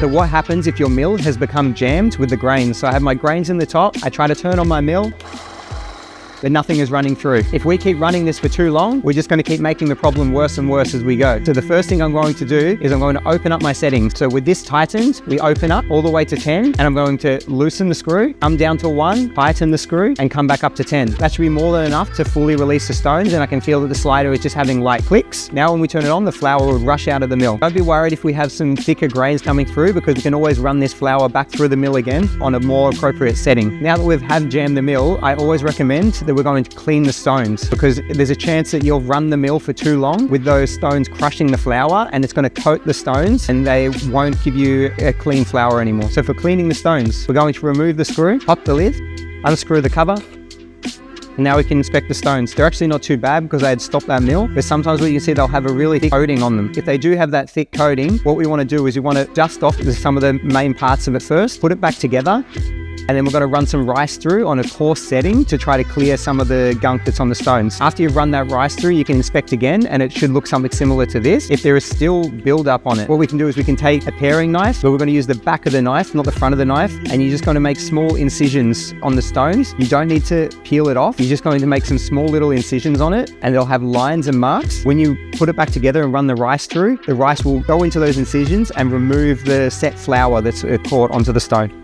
So what happens if your mill has become jammed with the grains? So I have my grains in the top, I try to turn on my mill, but nothing is running through. If we keep running this for too long, we're just going to keep making the problem worse and worse as we go. So the first thing I'm going to do is I'm going to open up my settings. So with this tightened, we open up all the way to 10, and I'm going to loosen the screw, come down to 1, tighten the screw, and come back up to 10. That should be more than enough to fully release the stones, and I can feel that the slider is just having light clicks. Now when we turn it on, the flour will rush out of the mill. Don't be worried if we have some thicker grains coming through, because we can always run this flour back through the mill again on a more appropriate setting. Now that we've jammed the mill, I always recommend that we're going to clean the stones, because there's a chance that you'll run the mill for too long with those stones crushing the flour, and it's going to coat the stones and they won't give you a clean flour anymore. So for cleaning the stones, we're going to remove the screw, pop the lid, unscrew the cover, and now we can inspect the stones. They're actually not too bad because I had stopped that mill, but sometimes what you can see, they'll have a really thick coating on them. If they do have that thick coating, what we want to do is we want to dust off some of the main parts of it first, put it back together, and then we're going to run some rice through on a coarse setting to try to clear some of the gunk that's on the stones. After you've run that rice through, you can inspect again, and it should look something similar to this. If there is still build-up on it, what we can do is we can take a paring knife, but we're going to use the back of the knife, not the front of the knife, and you're just going to make small incisions on the stones. You don't need to peel it off. You're just going to make some small little incisions on it, and they'll have lines and marks. When you put it back together and run the rice through, the rice will go into those incisions and remove the set flour that's caught onto the stone.